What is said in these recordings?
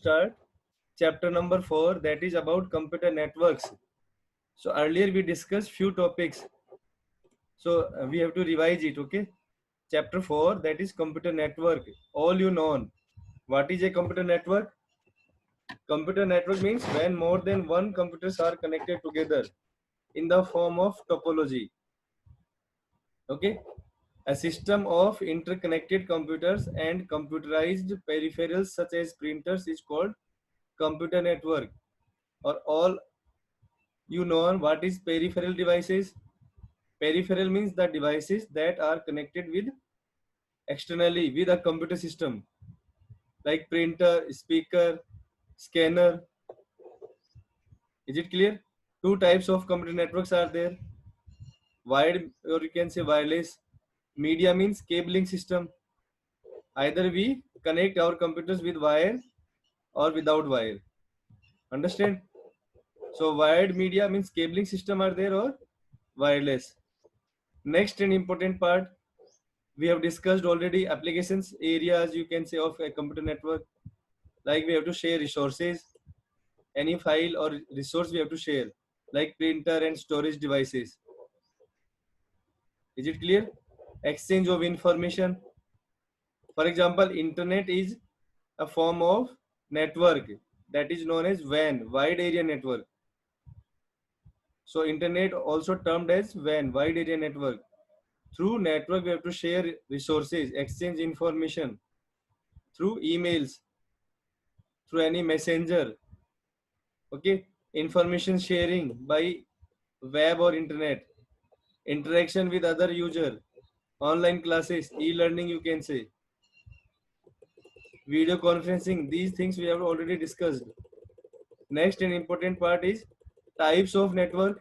start chapter number 4, that is about computer networks. So earlier we discussed few topics, so we have to revise it. Okay, chapter 4, that is computer network. All you know. What is a computer network? Computer network means when more than one computers are connected together in the form of topology. Okay, a system of interconnected computers and computerized peripherals such as printers is called computer network. Or all you know what is peripheral devices? Peripheral means the devices that are connected with externally with a computer system, like printer, speaker, scanner. Is it clear? Two types of computer networks are there: wired, or you can say wireless. Media means cabling system. Either we connect our computers with wire or without wire. Understand? So wired media means cabling system are there or wireless. Next and important part, we have discussed already applications areas, you can say, of a computer network. Like we have to share resources, any file or resource we have to share, like printer and storage devices. Is it clear? Exchange of information. For example, internet is a form of network that is known as WAN, wide area network. So internet also termed as WAN, wide area network. Through network we have to share resources, exchange information through emails, through any messenger. Okay, information sharing by web or internet, interaction with other user, online classes, e-learning, you can say, video conferencing. These things we have already discussed. Next and important part is types of network.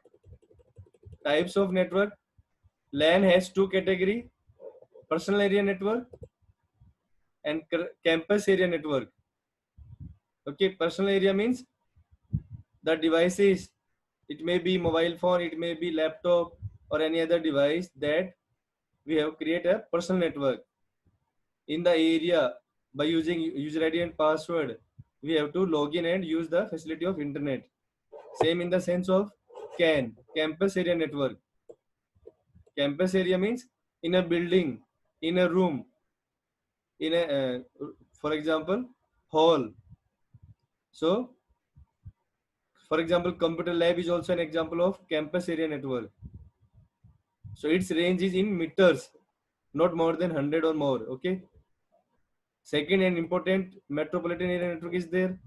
Types of network. LAN has two category: personal area network and campus area network. Okay, personal area means the devices, it may be mobile phone, it may be laptop or any other device that we have created a personal network in the area. By using user ID and password, we have to log in and use the facility of internet. Same in the sense of campus area network. Campus area means in a building, in a room, in a for example, hall. So for example, computer lab is also an example of campus area network. So its range is in meters, not more than 100 or more. Okay. Second and important, metropolitan area network is there.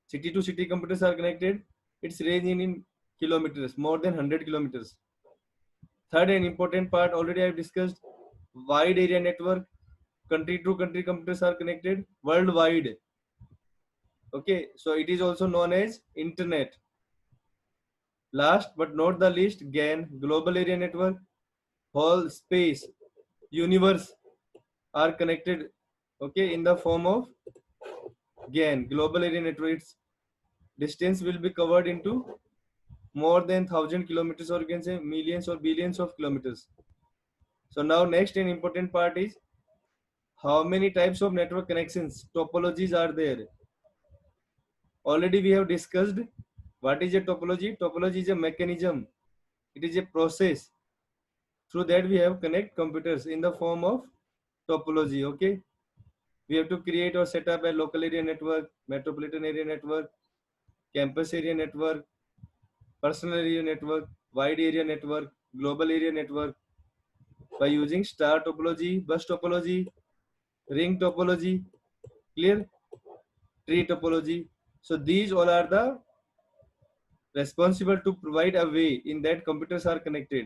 City to city computers are connected. Its range in kilometers, more than 100 kilometers. Third and important part, already I have discussed, wide area network. Country to country computers are connected worldwide. Okay, so it is also known as internet. Last but not the least, GAN, global area network. Whole space, universe are connected, okay, in the form of GAN, global area network. Its distance will be covered into more than 1,000 kilometers, or you can say millions or billions of kilometers. So now next and important part is how many types of network connections, topologies are there. Already we have discussed what is a topology. Topology is a mechanism, it is a process through that we have connect computers in the form of topology. Okay, we have to create or set up a local area network, metropolitan area network, campus area network, personal area network, wide area network, global area network, by using star topology, bus topology, ring topology, clear, tree topology. So these all are the responsible to provide a way in that computers are connected.